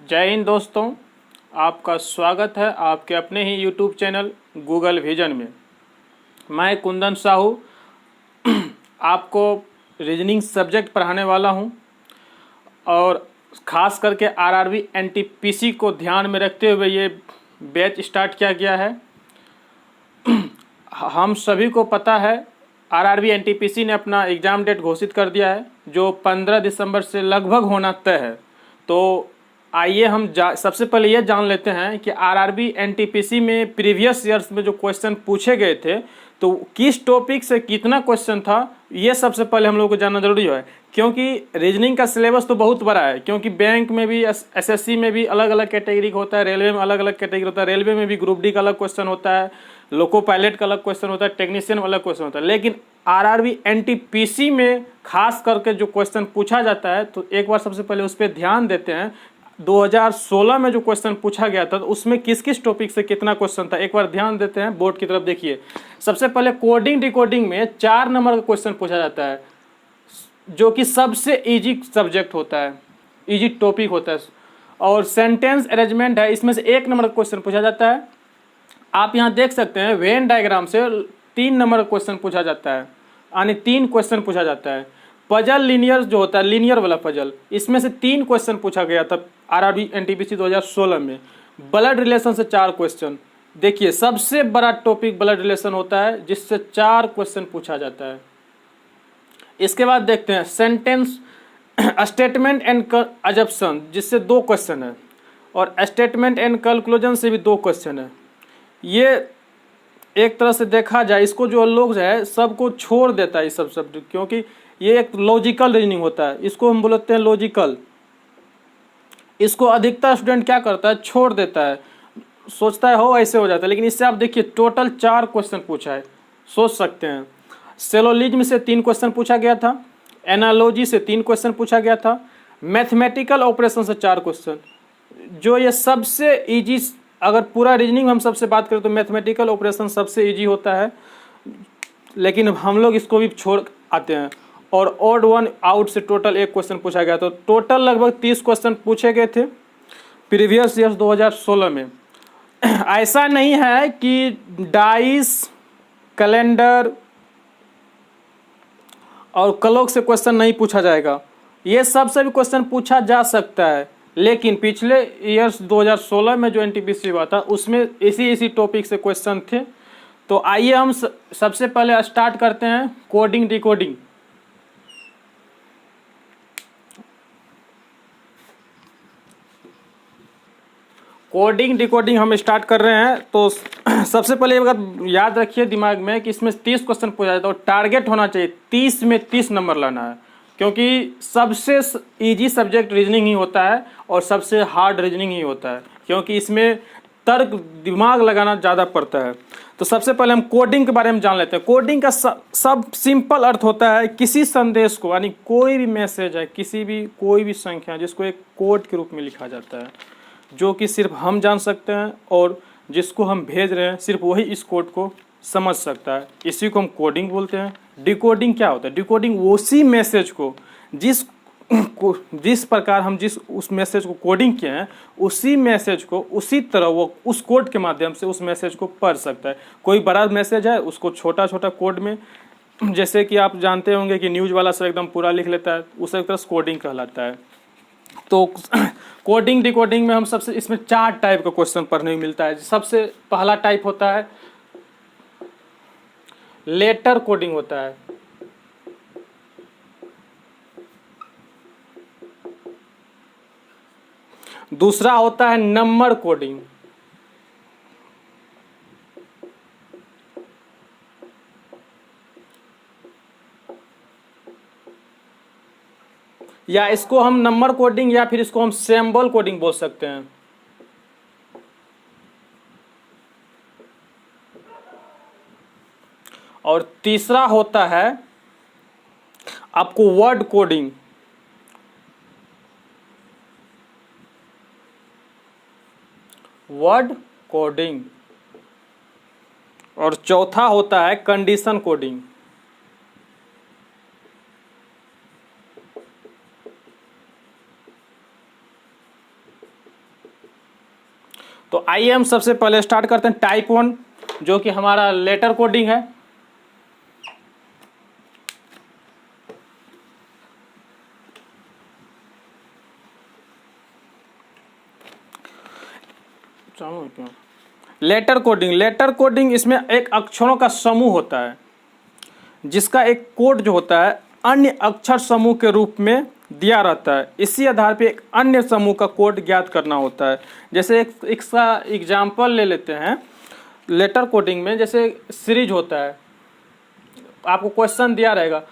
जय हिंद दोस्तों, आपका स्वागत है आपके अपने ही यूट्यूब चैनल गूगल विजन में। मैं कुंदन साहू आपको रीजनिंग सब्जेक्ट पढ़ाने वाला हूं और ख़ास करके आरआरबी एनटीपीसी को ध्यान में रखते हुए ये बैच स्टार्ट किया गया है। हम सभी को पता है आरआरबी एनटीपीसी ने अपना एग्ज़ाम डेट घोषित कर दिया है जो 15 दिसंबर से लगभग होना तय है। तो आइए हम सबसे पहले ये जान लेते हैं कि आरआरबी एनटीपीसी में प्रीवियस ईयर्स में जो क्वेश्चन पूछे गए थे तो किस टॉपिक से कितना क्वेश्चन था, ये सबसे पहले हम लोग को जानना जरूरी है। क्योंकि रीजनिंग का सिलेबस तो बहुत बड़ा है, क्योंकि बैंक में भी एसएससी में भी अलग अलग कैटेगरी का होता है, रेलवे में अलग अलग कैटेगरी होता है, रेलवे में भी ग्रुप डी का अलग क्वेश्चन होता है, लोको पायलट का अलग क्वेश्चन होता है, टेक्नीशियन वाला क्वेश्चन होता है। लेकिन आरआरबी एनटीपीसी में खास करके जो क्वेश्चन पूछा जाता है तो एक बार सबसे पहले उस पर ध्यान देते हैं। 2016 में जो क्वेश्चन पूछा गया था तो उसमें किस किस टॉपिक से कितना क्वेश्चन था, एक बार ध्यान देते हैं। बोर्ड की तरफ देखिए। सबसे पहले कोडिंग डिकोडिंग में 4 नंबर का क्वेश्चन पूछा जाता है जो कि सबसे इजी सब्जेक्ट होता है, इजी टॉपिक होता है। और सेंटेंस अरेंजमेंट है, इसमें से 1 नंबर का क्वेश्चन पूछा जाता है। आप यहाँ देख सकते हैं वेन डायग्राम से 3 नंबर का क्वेश्चन पूछा जाता है, यानी 3 क्वेश्चन पूछा जाता है। पजल लीनियर जो होता है, लीनियर वाला पजल, इसमें से 3 क्वेश्चन पूछा गया था आरआरबी एनटीपीसी 2016 में। ब्लड रिलेशन से 4 क्वेश्चन। देखिए सबसे बड़ा टॉपिक ब्लड रिलेशन होता है जिससे 4 क्वेश्चन पूछा जाता है। इसके बाद देखते हैं सेंटेंस स्टेटमेंट एंड अजप्शन जिससे 2 क्वेश्चन है, और स्टेटमेंट एंड कंक्लूजन से भी 2 क्वेश्चन है। ये एक तरह से देखा जाए इसको जो लोग है सबको छोड़ देता है इस सब सब्जेक्ट, क्योंकि ये एक लॉजिकल रीजनिंग होता है, इसको हम बोलते हैं लॉजिकल। इसको अधिकतर स्टूडेंट क्या करता है, छोड़ देता है, सोचता है हो ऐसे हो जाता है। लेकिन इससे आप देखिए टोटल 4 क्वेश्चन पूछा है, सोच सकते हैं। सिलोजिज्म से 3 क्वेश्चन पूछा गया था, एनालॉजी से 3 क्वेश्चन पूछा गया था, मैथमेटिकल ऑपरेशन से 4 क्वेश्चन। जो ये सबसे इजी, अगर पूरा रीजनिंग हम सबसे बात करें तो मैथमेटिकल ऑपरेशन सबसे इजी होता है, लेकिन हम लोग इसको भी छोड़ आते हैं। और ऑड वन आउट से टोटल 1 क्वेश्चन पूछा गया। तो टोटल लगभग 30 क्वेश्चन पूछे गए थे प्रीवियस ईयर 2016 में। ऐसा नहीं है कि डाइस, कैलेंडर और क्लॉक से क्वेश्चन नहीं पूछा जाएगा, ये सबसे भी क्वेश्चन पूछा जा सकता है। लेकिन पिछले ईयर्स 2016 में जो एनटीपीसी हुआ था उसमें इसी टॉपिक से क्वेश्चन थे। तो आइए हम सबसे पहले स्टार्ट करते हैं कोडिंग डिकोडिंग। कोडिंग डिकोडिंग हम स्टार्ट कर रहे हैं। तो सबसे पहले अगर याद रखिए दिमाग में कि इसमें 30 क्वेश्चन पूछा जाता है और टारगेट होना चाहिए 30 में 30 नंबर लाना है, क्योंकि सबसे इजी सब्जेक्ट रीजनिंग ही होता है और सबसे हार्ड रीजनिंग ही होता है, क्योंकि इसमें तर्क दिमाग लगाना ज़्यादा पड़ता है। तो सबसे पहले हम कोडिंग के बारे में जान लेते हैं। कोडिंग का सब सिंपल अर्थ होता है किसी संदेश को, यानी कोई भी मैसेज है, कोई भी संख्या जिसको एक कोड के रूप में लिखा जाता है, जो कि सिर्फ हम जान सकते हैं और जिसको हम भेज रहे हैं सिर्फ वही इस कोड को समझ सकता है। इसी को हम कोडिंग बोलते हैं। डिकोडिंग क्या होता है, डिकोडिंग उसी मैसेज को जिस प्रकार हम उस मैसेज को कोडिंग किए हैं उसी मैसेज को उसी तरह वो उस कोड के माध्यम से उस मैसेज को पढ़ सकता है। कोई बड़ा मैसेज है उसको छोटा छोटा कोड में, जैसे कि आप जानते होंगे कि न्यूज़ वाला सब एकदम पूरा लिख लेता है, उसे एक तरह से कोडिंग कहलाता है। तो कोडिंग डिकोडिंग में हम सबसे इसमें 4 टाइप का क्वेश्चन पढ़ने को मिलता है। सबसे पहला टाइप होता है लेटर कोडिंग होता है। दूसरा होता है नंबर कोडिंग। या इसको हम नंबर कोडिंग या फिर इसको हम सिंबल कोडिंग बोल सकते हैं। और तीसरा होता है आपको वर्ड कोडिंग। Word coding. और चौथा होता है कंडीशन कोडिंग। तो आइए हम सबसे पहले स्टार्ट करते हैं टाइप 1, जो कि हमारा लेटर कोडिंग है। लेटर कोडिंग इसमें एक अक्षरों का समूह होता है जिसका एक कोड जो होता है अन्य अक्षर समूह के रूप में दिया रहता है। इसी आधार पे एक अन्य समूह का कोड ज्ञात करना होता है। जैसे एक सा एग्जाम्पल ले लेते हैं लेटर कोडिंग में। जैसे सीरीज होता है, आपको क्वेश्चन दिया रहेगा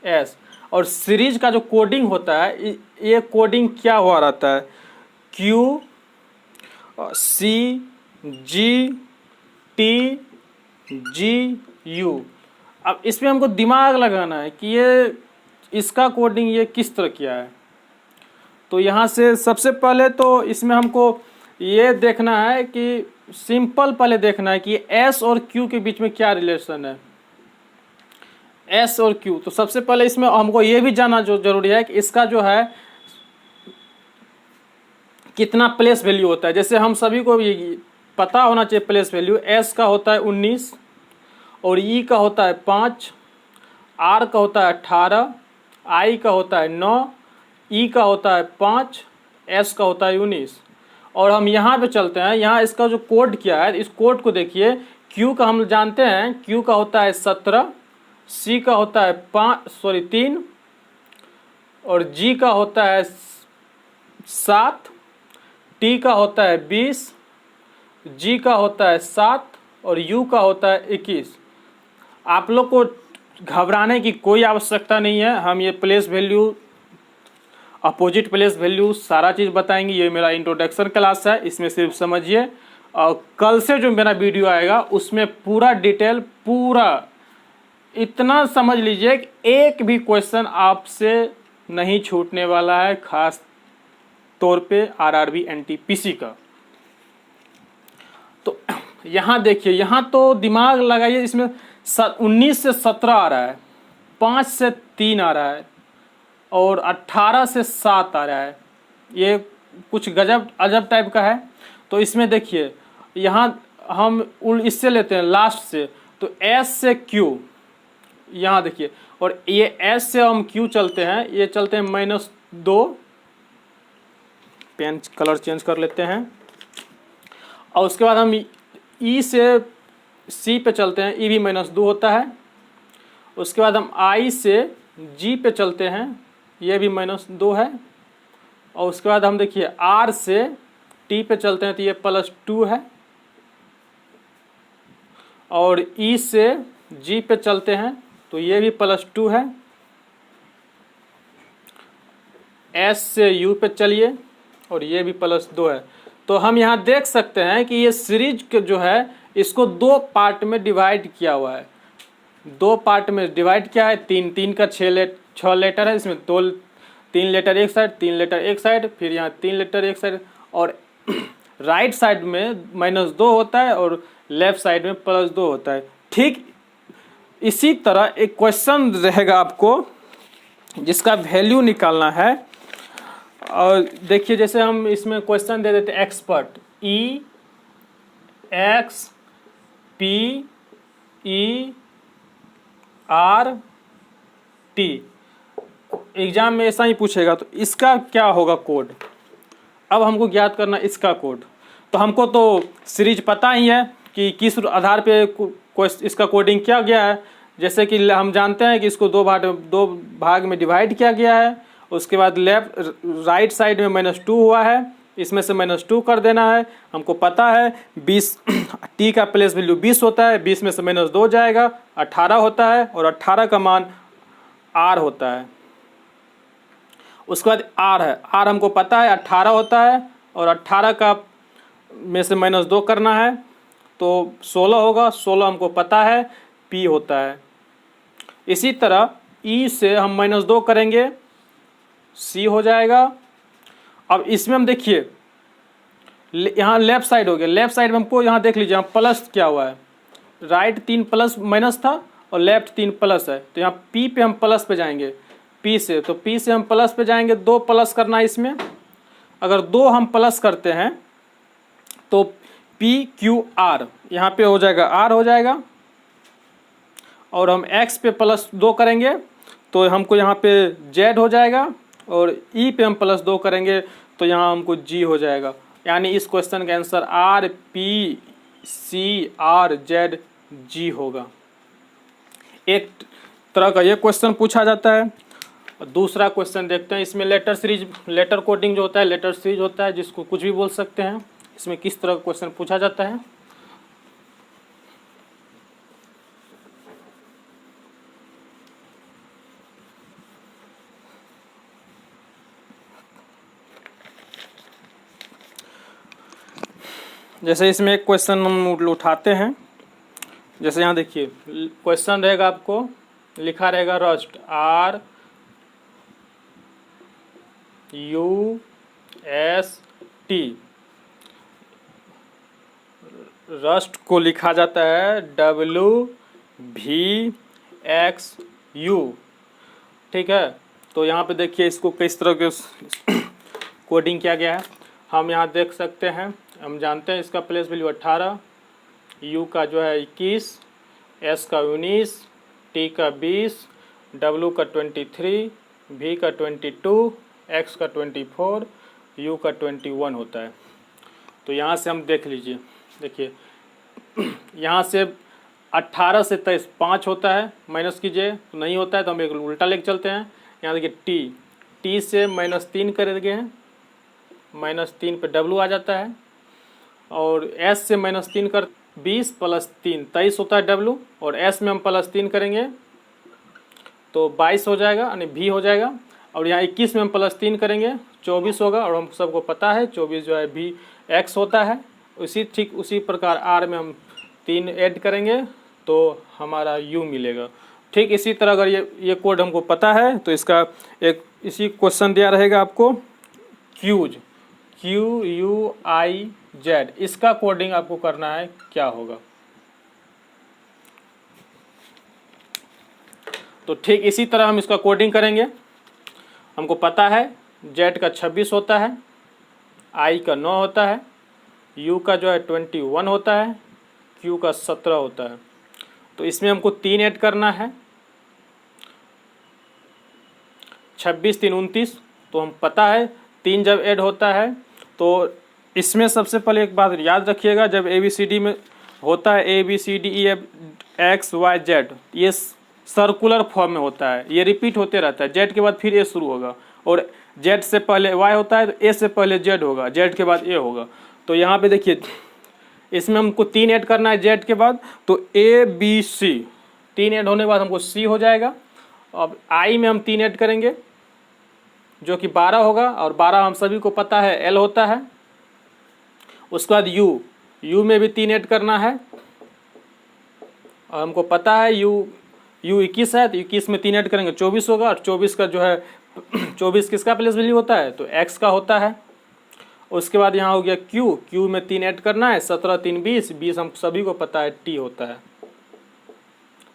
SERIES, और सीरीज का जो कोडिंग होता है ये कोडिंग क्या हुआ रहता है QCGTGU। अब इसमें हमको दिमाग लगाना है कि ये इसका कोडिंग ये किस तरह किया है। तो यहाँ से सबसे पहले तो इसमें हमको ये देखना है कि सिंपल पहले देखना है कि S और Q के बीच में क्या रिलेशन है, S और Q। तो सबसे पहले इसमें हमको ये भी जानना जो जरूरी है कि इसका जो है कितना प्लेस वैल्यू होता है। जैसे हम सभी को ये पता होना चाहिए प्लेस वैल्यू। S का होता है 19 और E का होता है 5, R का होता है 18, I का होता है 9, E का होता है 5, S का होता है 19। और हम यहाँ पे चलते हैं, यहाँ इसका जो कोड क्या है इस कोड को देखिए। Q का हम जानते हैं, Q का होता है 17, C का होता है 3 और G का होता है 7, T का होता है 20, G का होता है 7 और U का होता है 21। आप लोग को घबराने की कोई आवश्यकता नहीं है। हम ये place value, opposite place value सारा चीज़ बताएंगे। ये मेरा इंट्रोडक्शन क्लास है, इसमें सिर्फ समझिए। और कल से जो मेरा वीडियो आएगा उसमें पूरा डिटेल, पूरा इतना समझ लीजिए कि एक भी क्वेश्चन आपसे नहीं छूटने वाला है, खास तौर पे RRB NTPC का। तो यहाँ देखिए, यहाँ तो दिमाग लगाइए। इसमें 19 से 17 आ रहा है, 5 से 3 आ रहा है और 18 से 7 आ रहा है। ये कुछ गजब अजब टाइप का है। तो इसमें देखिए, यहाँ हम इससे लेते हैं लास्ट से, तो S से Q, यहाँ देखिए, और ये S से हम Q चलते हैं, ये चलते हैं -2। पेन कलर चेंज कर लेते हैं। और उसके बाद हम E से C पे चलते हैं, E भी -2 होता है। उसके बाद हम I से G पे चलते हैं, ये भी -2 है। और उसके बाद हम देखिए R से T पे चलते हैं तो ये +2 है। और E से G पे चलते हैं तो ये भी +2 है। S से U पे चलिए और ये भी +2 है। तो हम यहाँ देख सकते हैं कि ये सीरीज जो है इसको 2 पार्ट में डिवाइड किया हुआ है। 2 पार्ट में डिवाइड किया है। 3 का 6 लेटर है। इसमें 3 लेटर एक साइड, 3 लेटर एक साइड, फिर यहाँ 3 लेटर एक साइड। और राइट साइड में -2 होता है और लेफ्ट साइड में +2 होता है। ठीक इसी तरह एक क्वेश्चन रहेगा आपको जिसका वैल्यू निकालना है। और देखिए, जैसे हम इसमें क्वेश्चन दे देते हैं एक्सपर्ट, EXPERT। एग्जाम में ऐसा ही पूछेगा। तो इसका क्या होगा कोड, अब हमको ज्ञात करना इसका कोड। तो हमको तो सीरीज पता ही है कि किस आधार पे इसका कोडिंग किया गया है। जैसे कि हम जानते हैं कि इसको 2 भाग में डिवाइड किया गया है। उसके बाद राइट साइड में -2 हुआ है, इसमें से -2 कर देना है। हमको पता है 20 T का प्लेस वैल्यू 20 होता है, 20 में से -2 जाएगा, 18 होता है और 18 का मान R होता है। उसके बाद R है, R हमको पता है 18 होता है और 18 का में से -2 करना है तो 16 होगा। 16 हमको पता है P होता है। इसी तरह E से हम -2 करेंगे, C हो जाएगा। अब इसमें हम देखिए यहाँ लेफ्ट साइड हो गया। लेफ्ट साइड में हमको यहाँ देख लीजिए, यहाँ प्लस क्या हुआ है, राइट 3 प्लस माइनस था और लेफ्ट 3 प्लस है। तो यहाँ P पे हम प्लस पे जाएंगे। P से, तो P से हम प्लस पे जाएंगे, 2 प्लस करना है इसमें। अगर 2 हम प्लस करते हैं तो PQR यहाँ पे हो जाएगा, R हो जाएगा। और हम X पे प्लस 2 करेंगे तो हमको यहाँ पे Z हो जाएगा, और E पे हम प्लस 2 करेंगे तो यहाँ हमको G हो जाएगा। यानी इस क्वेश्चन का आंसर RPCRZG होगा। एक तरह का ये क्वेश्चन पूछा जाता है। और दूसरा क्वेश्चन देखते हैं, इसमें लेटर सीरीज, लेटर कोडिंग जो होता है, लेटर सीरीज होता है जिसको कुछ भी बोल सकते हैं। इसमें किस तरह का क्वेश्चन पूछा जाता है। जैसे इसमें एक क्वेश्चन हम उठाते हैं, जैसे यहाँ देखिए क्वेश्चन रहेगा, आपको लिखा रहेगा रस्ट, RUST, रस्ट को लिखा जाता है WVXU, ठीक है। तो यहाँ पे देखिए इसको किस तरह के कोडिंग किया गया है, हम यहाँ देख सकते हैं। हम जानते हैं इसका प्लेस वैल्यू 18, U का जो है 21, S का 19, T का 20, W का 23, V का 22, X का 24, U का 21 होता है। तो यहाँ से हम देख लीजिए, देखिए यहाँ से 18 से 23 5 होता है, माइनस कीजिए तो नहीं होता है, तो हम एक उल्टा लेके चलते हैं। यहाँ देखिए T से -3 करेंगे, -3 पे W आ जाता है, और S से -3 कर 20 + 3 23 होता है W, और S में हम +3 करेंगे तो 22 हो जाएगा, यानी V हो जाएगा। और यहाँ 21 में हम +3 करेंगे 24 होगा, और हम सबको पता है 24 जो है VX होता है। ठीक उसी प्रकार R में हम 3 ऐड करेंगे तो हमारा U मिलेगा। ठीक इसी तरह अगर ये कोड हमको पता है तो इसका एक इसी क्वेश्चन दिया रहेगा आपको, QUIZ, इसका कोडिंग आपको करना है, क्या होगा। तो ठीक इसी तरह हम इसका कोडिंग करेंगे। हमको पता है Z का 26 होता है, I का 9 होता है, U का जो है 21 होता है, Q का 17 होता है। तो इसमें हमको 3 ऐड करना है, 26 3 29। तो हम पता है 3 जब ऐड होता है तो इसमें सबसे पहले एक बात याद रखिएगा, जब ABCD में होता है ABCDEFXYZ, ये सर्कुलर फॉर्म में होता है, ये रिपीट होते रहता है। Z के बाद फिर A शुरू होगा, और Z से पहले Y होता है तो A से पहले Z होगा, Z के बाद A होगा। तो यहाँ पे देखिए इसमें हमको 3 ऐड करना है Z के बाद, तो ABC 3 ऐड होने के बाद हमको C हो जाएगा। अब I में हम 3 ऐड करेंगे जो कि 12 होगा, और 12 हम सभी को पता है L होता है। उसके बाद U में भी 3 ऐड करना है, और हमको पता है U 21 है, तो 21 में 3 ऐड करेंगे 24 होगा, और 24 का जो है 24 किसका प्लेस वैल्यू होता है, तो X का होता है। उसके बाद यहाँ हो गया Q में 3 ऐड करना है, 17 3 20, 20 हम सभी को पता है T होता है।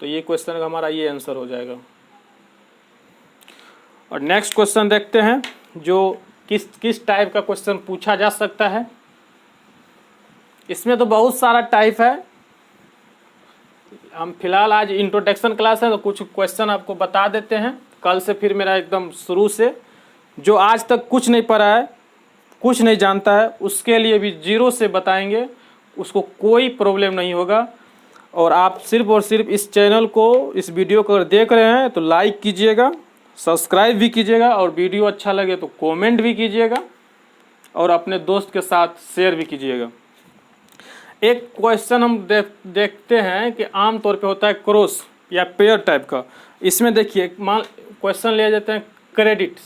तो ये क्वेश्चन का हमारा ये आंसर हो जाएगा। और नेक्स्ट क्वेश्चन देखते हैं, जो किस टाइप का क्वेश्चन पूछा जा सकता है। इसमें तो बहुत सारा टाइप है, हम फिलहाल आज इंट्रोडक्शन क्लास है तो कुछ क्वेश्चन आपको बता देते हैं। कल से फिर मेरा एकदम शुरू से, जो आज तक कुछ नहीं पढ़ा है, कुछ नहीं जानता है, उसके लिए भी 0 से बताएंगे, उसको कोई प्रॉब्लम नहीं होगा। और आप सिर्फ और सिर्फ इस चैनल को, इस वीडियो को अगर देख रहे हैं तो लाइक कीजिएगा, सब्सक्राइब भी कीजिएगा, और वीडियो अच्छा लगे तो कमेंट भी कीजिएगा, और अपने दोस्त के साथ शेयर भी कीजिएगा। एक क्वेश्चन हम देखते हैं कि आम तौर पे होता है क्रॉस या पेयर टाइप का। इसमें देखिए मान क्वेश्चन ले जाते हैं क्रेडिट,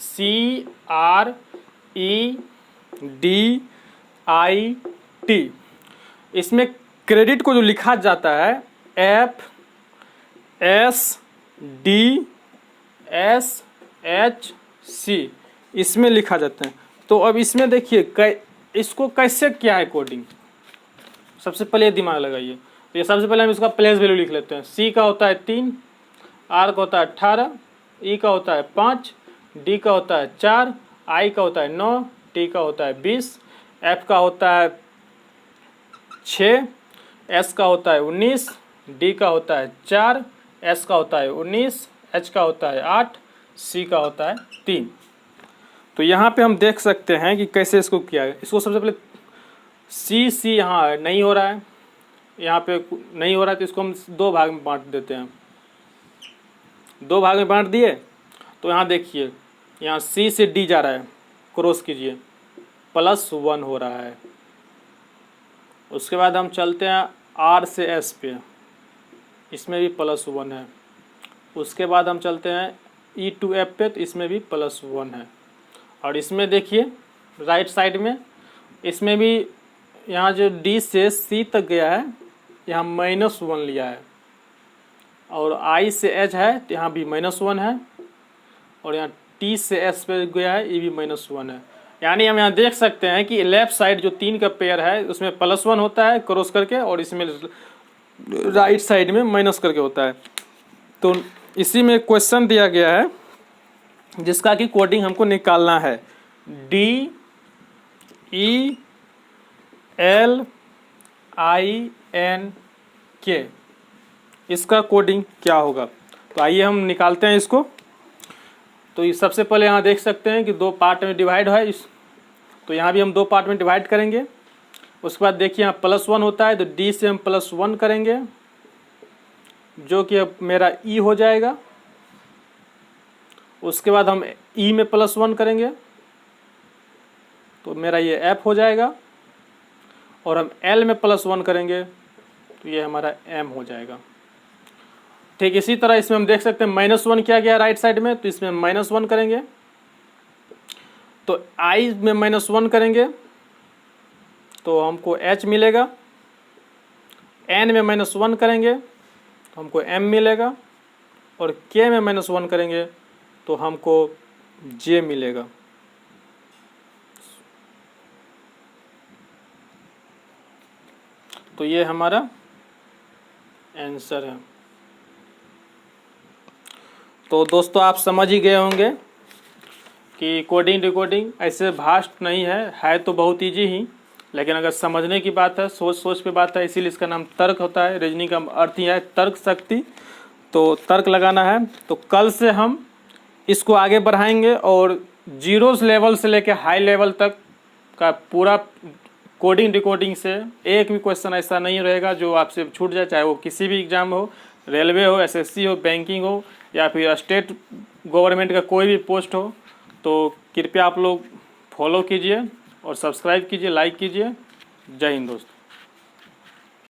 CREDIT। इसमें क्रेडिट को जो लिखा जाता है FSDSHC, इसमें लिखा जाता है। तो अब इसमें देखिए इसको कैसे क्या है कोडिंग, सबसे पहले दिमाग लगाइए। तो ये सबसे पहले हम इसका प्लेस वैल्यू लिख लेते हैं। C का होता है 3, R का होता है 18, ई का होता है 5, डी का होता है 4, आई का होता है 9, टी का होता है 20, एफ का होता है 6, एस का होता है 19, डी का होता है 4, एस का होता है 19, एच का होता है 8, सी का होता है 3। तो यहाँ पे हम देख सकते हैं कि कैसे इसको किया है। इसको सबसे पहले सी यहाँ नहीं हो रहा है, यहाँ पे नहीं हो रहा है, तो इसको हम 2 भाग में बांट देते हैं। 2 भाग में बांट दिए तो यहाँ देखिए, यहाँ सी से डी जा रहा है, क्रॉस कीजिए, +1 हो रहा है। उसके बाद हम चलते हैं आर से एस पे, इसमें भी +1 है। उसके बाद हम चलते हैं ई टू एफ पे, तो इसमें भी +1 है। और इसमें देखिए राइट साइड में, इसमें भी यहाँ जो डी से सी तक गया है यहाँ -1 लिया है, और आई से एच है तो यहाँ भी -1 है, और यहाँ टी से एस पे गया है, ये भी -1 है। यानी हम यहाँ देख सकते हैं कि लेफ्ट साइड जो 3 का पेयर है उसमें +1 होता है क्रॉस करके, और इसमें राइट साइड में माइनस करके होता है। तो इसी में क्वेश्चन दिया गया है जिसका कि कोडिंग हमको निकालना है, DELII NK, इसका कोडिंग क्या होगा। तो आइए हम निकालते हैं इसको। तो ये सबसे पहले यहाँ देख सकते हैं कि 2 पार्ट में डिवाइड है, तो यहाँ भी हम 2 पार्ट में डिवाइड करेंगे। उसके बाद देखिए यहाँ +1 होता है, तो D से हम +1 करेंगे, जो कि अब मेरा E हो जाएगा। उसके बाद हम E में +1 करेंगे, तो मेरा ये F हो जाएगा, और हम L में +1 करेंगे तो ये हमारा M हो जाएगा। ठीक इसी तरह इसमें हम देख सकते हैं -1 क्या गया राइट साइड में, तो इसमें -1 करेंगे, तो I में -1 करेंगे तो हमको H मिलेगा, N में -1 करेंगे तो हमको M मिलेगा, और K में -1 करेंगे तो हमको J मिलेगा। तो ये हमारा आंसर है। तो दोस्तों आप समझ ही गए होंगे कि कोडिंग डिकोडिंग ऐसे भास्ट नहीं है तो बहुत इजी ही, लेकिन अगर समझने की बात है, सोच पे बात है, इसीलिए इसका नाम तर्क होता है। रीजनिंग का अर्थ ही है तर्क शक्ति, तो तर्क लगाना है। तो कल से हम इसको आगे बढ़ाएंगे, और जीरोस लेवल से लेकर हाई लेवल तक का पूरा कोडिंग डिकोडिंग से एक भी क्वेश्चन ऐसा नहीं रहेगा जो आपसे छूट जाए, चाहे वो किसी भी एग्जाम हो, रेलवे हो, SSC हो, बैंकिंग हो, या फिर स्टेट गवर्नमेंट का कोई भी पोस्ट हो। तो कृपया आप लोग फॉलो कीजिए और सब्सक्राइब कीजिए, लाइक कीजिए। जय हिंद दोस्तों।